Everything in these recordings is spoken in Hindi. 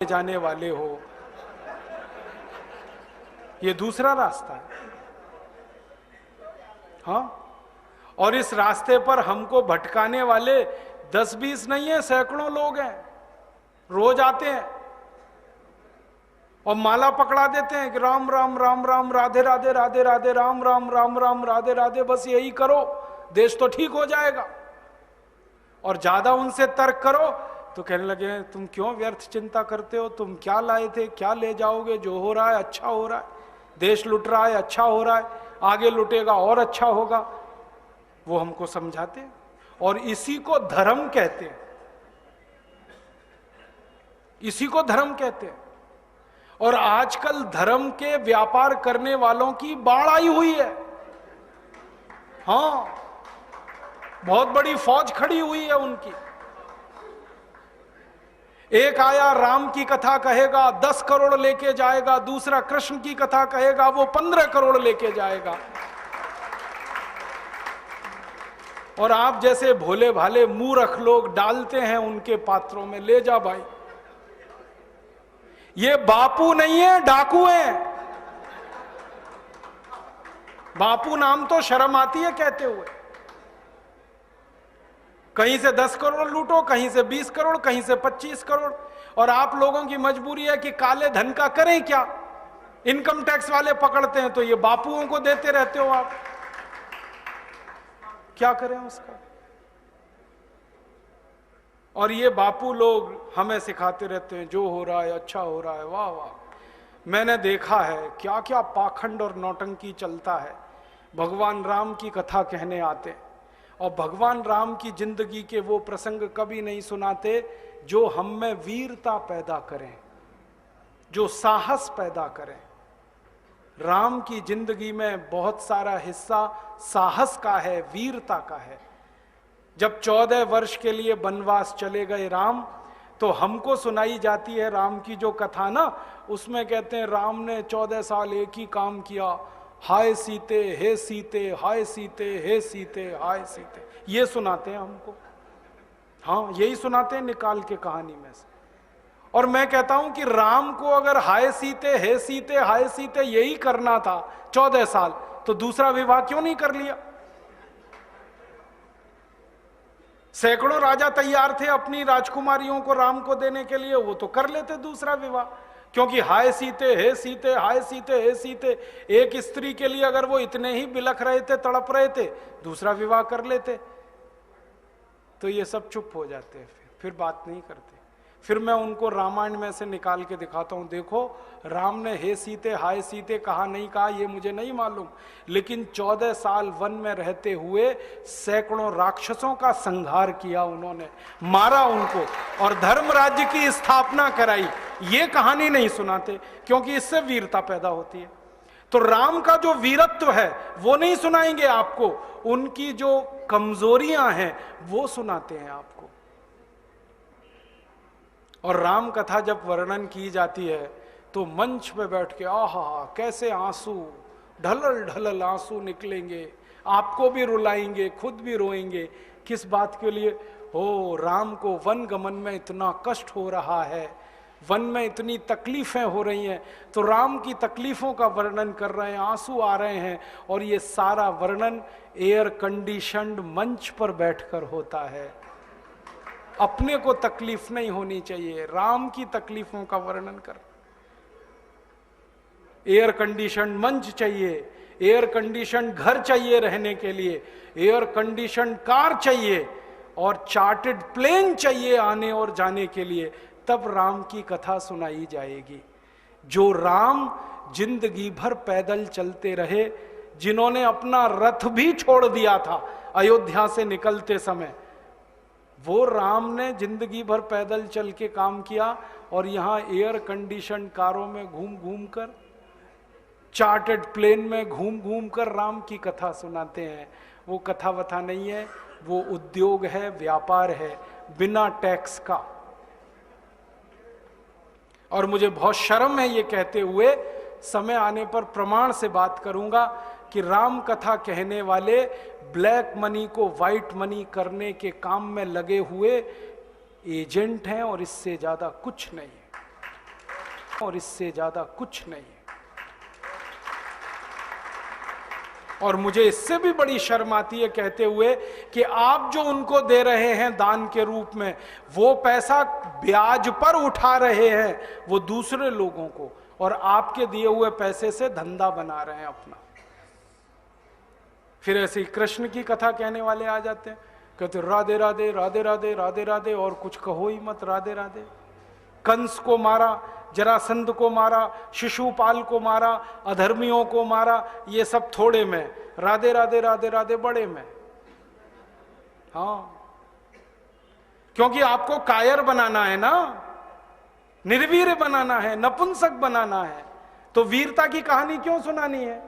जाने वाले हो, ये दूसरा रास्ता है। हाँ, और इस रास्ते पर हमको भटकाने वाले 10-20 नहीं है, सैकड़ों लोग हैं, रोज आते हैं और माला पकड़ा देते हैं कि राम राम राम राम राधे राधे राधे राधे राम राम राम राम राधे राधे, बस यही करो देश तो ठीक हो जाएगा। और ज्यादा उनसे तर्क करो तो कहने लगे तुम क्यों व्यर्थ चिंता करते हो, तुम क्या लाए थे, क्या ले जाओगे, जो हो रहा है अच्छा हो रहा है, देश लुट रहा है अच्छा हो रहा है, आगे लुटेगा और अच्छा होगा। वो हमको समझाते हैं और इसी को धर्म कहते हैं, इसी को धर्म कहते हैं। और आजकल धर्म के व्यापार करने वालों की बाढ़ आई हुई है। हाँ, बहुत बड़ी फौज खड़ी हुई है उनकी। एक आया राम की कथा कहेगा 10 करोड़ लेके जाएगा, दूसरा कृष्ण की कथा कहेगा वो 15 करोड़ लेके जाएगा। और आप जैसे भोले भाले मूर्ख लोग डालते हैं उनके पात्रों में, ले जा भाई, ये बापू नहीं है, डाकू हैं। बापू नाम तो शर्म आती है कहते हुए। कहीं से 10 करोड़ लूटो, कहीं से 20 करोड़, कहीं से 25 करोड़। और आप लोगों की मजबूरी है कि काले धन का करें क्या, इनकम टैक्स वाले पकड़ते हैं तो ये बापुओं को देते रहते हो आप, क्या करें उसका। और ये बापू लोग हमें सिखाते रहते हैं जो हो रहा है अच्छा हो रहा है, वाह वाह। मैंने देखा है क्या क्या पाखंड और नौटंकी चलता है। भगवान राम की कथा कहने आते और भगवान राम की जिंदगी के वो प्रसंग कभी नहीं सुनाते जो हम में वीरता पैदा करें, जो साहस पैदा करें। राम की जिंदगी में बहुत सारा हिस्सा साहस का है, वीरता का है। जब 14 वर्ष के लिए वनवास चले गए राम, तो हमको सुनाई जाती है राम की जो कथा ना, उसमें कहते हैं राम ने 14 साल एक ही काम किया, हाय सीते हे सीते, हाय सीते हे सीते, हाय सीते, ये सुनाते हैं हमको। हाँ, यही सुनाते हैं निकाल के कहानी में से। और मैं कहता हूं कि राम को अगर हाय सीते हे सीते हाय सीते यही करना था 14 साल, तो दूसरा विवाह क्यों नहीं कर लिया। सैकड़ों राजा तैयार थे अपनी राजकुमारियों को राम को देने के लिए, वो तो कर लेते दूसरा विवाह। क्योंकि हाय सीते हे सीते, हाय सीते हे सीते, एक स्त्री के लिए अगर वो इतने ही बिलख रहे थे, तड़प रहे थे, दूसरा विवाह कर लेते। तो ये सब चुप हो जाते हैं, फिर बात नहीं करते। फिर मैं उनको रामायण में से निकाल के दिखाता हूं, देखो राम ने हे सीते हाय सीते कहा नहीं कहा ये मुझे नहीं मालूम, लेकिन 14 साल वन में रहते हुए सैकड़ों राक्षसों का संहार किया उन्होंने, मारा उनको और धर्म राज्य की स्थापना कराई। ये कहानी नहीं सुनाते क्योंकि इससे वीरता पैदा होती है। तो राम का जो वीरत्व है वो नहीं सुनाएंगे आपको, उनकी जो कमजोरियां हैं वो सुनाते हैं आपको। और राम कथा जब वर्णन की जाती है तो मंच पे बैठ के आहा कैसे आंसू, ढलल ढलल आंसू निकलेंगे, आपको भी रुलाएंगे, खुद भी रोएंगे। किस बात के लिए? हो, राम को वन गमन में इतना कष्ट हो रहा है, वन में इतनी तकलीफें हो रही हैं, तो राम की तकलीफों का वर्णन कर रहे हैं, आंसू आ रहे हैं। और ये सारा वर्णन एयर कंडीशन्ड मंच पर बैठकर होता है। अपने को तकलीफ नहीं होनी चाहिए, राम की तकलीफों का वर्णन कर। एयर कंडीशन मंच चाहिए, एयर कंडीशन घर चाहिए रहने के लिए, एयर कंडीशन कार चाहिए और चार्टर्ड प्लेन चाहिए आने और जाने के लिए, तब राम की कथा सुनाई जाएगी। जो राम जिंदगी भर पैदल चलते रहे, जिन्होंने अपना रथ भी छोड़ दिया था अयोध्या से निकलते समय, वो राम ने जिंदगी भर पैदल चल के काम किया और यहां एयर कंडीशन कारों में घूम घूम कर, चार्टर्ड प्लेन में घूम घूम कर राम की कथा सुनाते हैं। वो कथा वथा नहीं है, वो उद्योग है, व्यापार है, बिना टैक्स का। और मुझे बहुत शर्म है ये कहते हुए, समय आने पर प्रमाण से बात करूंगा कि राम कथा कहने वाले ब्लैक मनी को व्हाइट मनी करने के काम में लगे हुए एजेंट हैं और इससे ज्यादा कुछ नहीं है। और इससे ज्यादा कुछ नहीं है। और मुझे इससे भी बड़ी शर्म आती है कहते हुए कि आप जो उनको दे रहे हैं दान के रूप में, वो पैसा ब्याज पर उठा रहे हैं वो दूसरे लोगों को, और आपके दिए हुए पैसे से धंधा बना रहे हैं अपना। फिर ऐसे ही कृष्ण की कथा कहने वाले आ जाते हैं, कहते राधे राधे राधे राधे राधे राधे, और कुछ कहो ही मत, राधे राधे। कंस को मारा, जरासंध को मारा, शिशुपाल को मारा, अधर्मियों को मारा, ये सब थोड़े में, राधे राधे राधे राधे बड़े में। हाँ, क्योंकि आपको कायर बनाना है ना, निर्वीर बनाना है, नपुंसक बनाना है, तो वीरता की कहानी क्यों सुनानी है?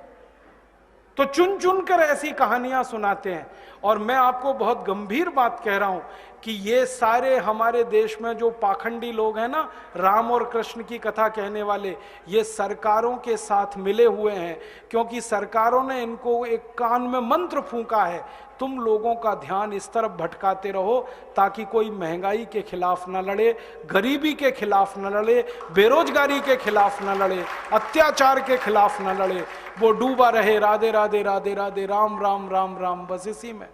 तो चुन चुन कर ऐसी कहानियां सुनाते हैं। और मैं आपको बहुत गंभीर बात कह रहा हूं कि ये सारे हमारे देश में जो पाखंडी लोग हैं ना, राम और कृष्ण की कथा कहने वाले, ये सरकारों के साथ मिले हुए हैं, क्योंकि सरकारों ने इनको एक कान में मंत्र फूंका है, तुम लोगों का ध्यान इस तरफ भटकाते रहो ताकि कोई महंगाई के खिलाफ न लड़े, गरीबी के खिलाफ न लड़े, बेरोजगारी के खिलाफ न लड़े, अत्याचार के खिलाफ न लड़े, वो डूबा रहे राधे राधे राधे राधे राम राम राम राम, बस इसी में।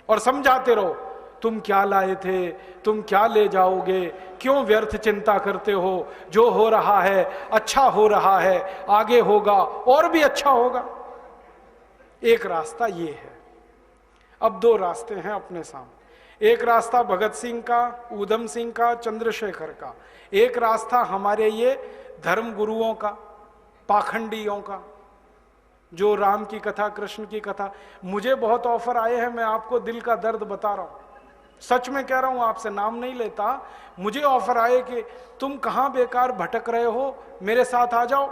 और समझाते रहो, तुम क्या लाए थे, तुम क्या ले जाओगे, क्यों व्यर्थ चिंता करते हो, जो हो रहा है अच्छा हो रहा है, आगे होगा और भी अच्छा होगा। एक रास्ता ये है। अब दो रास्ते हैं अपने सामने, एक रास्ता भगत सिंह का, ऊधम सिंह का, चंद्रशेखर का, एक रास्ता हमारे ये धर्म गुरुओं का, पाखंडियों का, जो राम की कथा, कृष्ण की कथा। मुझे बहुत ऑफर आए हैं, मैं आपको दिल का दर्द बता रहा हूं, सच में कह रहा हूं, आपसे नाम नहीं लेता। मुझे ऑफर आए कि तुम कहां बेकार भटक रहे हो, मेरे साथ आ जाओ।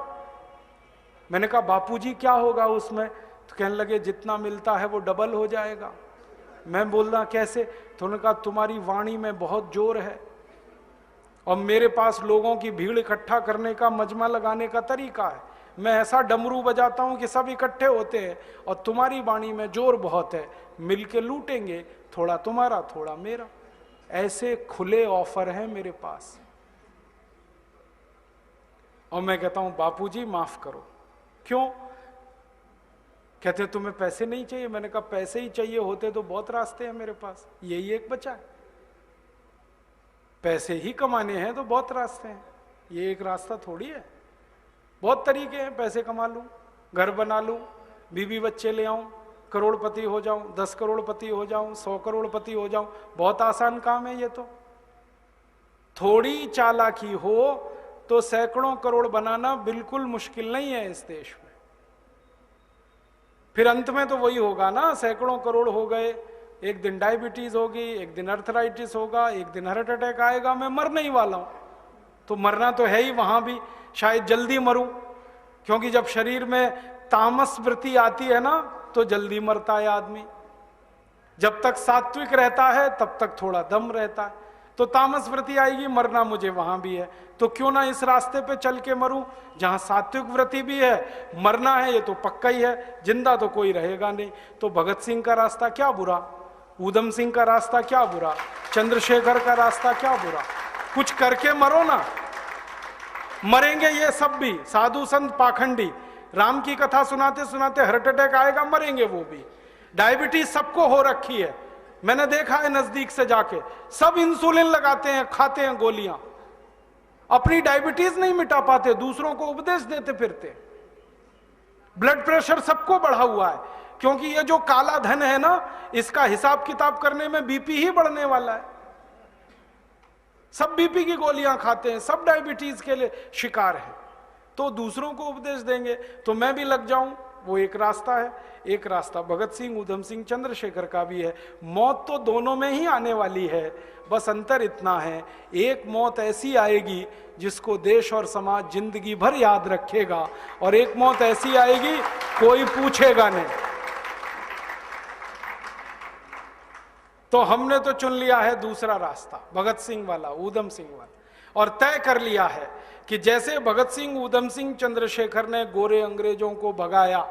मैंने कहा बापूजी क्या होगा उसमें? तो कहने लगे जितना मिलता है वो डबल हो जाएगा। मैं बोलना कैसे? तो उन्होंने कहा तुम्हारी वाणी में बहुत जोर है और मेरे पास लोगों की भीड़ इकट्ठा करने का, मजमा लगाने का तरीका है। मैं ऐसा डमरू बजाता हूं कि सब इकट्ठे होते हैं, और तुम्हारी वाणी में जोर बहुत है, मिलके लूटेंगे, थोड़ा तुम्हारा थोड़ा मेरा। ऐसे खुले ऑफर हैं मेरे पास। और मैं कहता हूं बापूजी माफ करो। क्यों? कहते तुम्हें पैसे नहीं चाहिए? मैंने कहा पैसे ही चाहिए होते तो बहुत रास्ते हैं मेरे पास, यही एक बचा है। पैसे ही कमाने हैं तो बहुत रास्ते हैं, ये एक रास्ता थोड़ी है। बहुत तरीके हैं, पैसे कमा लूं, घर बना लूं, बीवी बच्चे ले आऊं, करोड़पति हो जाऊं, 10 करोड़पति हो जाऊं, 100 करोड़पति हो जाऊं, बहुत आसान काम है ये तो। थोड़ी चालाकी हो तो सैकड़ों करोड़ बनाना बिल्कुल मुश्किल नहीं है इस देश में। फिर अंत में तो वही होगा ना, सैकड़ों करोड़ हो गए, एक दिन डायबिटीज होगी, एक दिन अर्थराइटिस होगा, एक दिन हार्ट अटैक आएगा, मैं मरने ही वाला हूं। तो मरना तो है ही, वहां भी शायद जल्दी मरूं, क्योंकि जब शरीर में तामस वृत्ति आती है ना तो जल्दी मरता है आदमी। जब तक सात्विक रहता है तब तक थोड़ा दम रहता है, तो तामस वृत्ति आएगी, मरना मुझे वहां भी है। तो क्यों ना इस रास्ते पे चल के मरूं जहां सात्विक वृत्ति भी है, मरना है ये तो पक्का ही है, जिंदा तो कोई रहेगा नहीं। तो भगत सिंह का रास्ता क्या बुरा, ऊधम सिंह का रास्ता क्या बुरा, चंद्रशेखर का रास्ता क्या बुरा? कुछ करके मरो ना। मरेंगे ये सब भी, साधु संत पाखंडी, राम की कथा सुनाते सुनाते हार्ट अटैक आएगा, मरेंगे वो भी। डायबिटीज सबको हो रखी है, मैंने देखा है नजदीक से जाके, सब इंसुलिन लगाते हैं, खाते हैं गोलियां, अपनी डायबिटीज नहीं मिटा पाते, दूसरों को उपदेश देते फिरते। ब्लड प्रेशर सबको बढ़ा हुआ है, क्योंकि ये जो काला धन है ना, इसका हिसाब किताब करने में बीपी ही बढ़ने वाला है। सब बीपी की गोलियां खाते हैं, सब डायबिटीज के लिए शिकार हैं, तो दूसरों को उपदेश देंगे तो मैं भी लग जाऊं, वो एक रास्ता है। एक रास्ता भगत सिंह, ऊधम सिंह, चंद्रशेखर का भी है। मौत तो दोनों में ही आने वाली है, बस अंतर इतना है, एक मौत ऐसी आएगी जिसको देश और समाज जिंदगी भर याद रखेगा, और एक मौत ऐसी आएगी कोई पूछेगा नहीं। तो हमने तो चुन लिया है दूसरा रास्ता, भगत सिंह वाला, ऊधम सिंह वाला, और तय कर लिया है कि जैसे भगत सिंह, ऊधम सिंह, चंद्रशेखर ने गोरे अंग्रेजों को भगाया,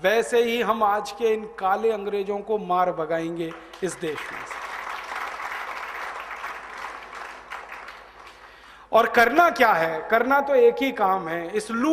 वैसे ही हम आज के इन काले अंग्रेजों को मार भगाएंगे इस देश में। और करना क्या है? करना तो एक ही काम है, इस लूट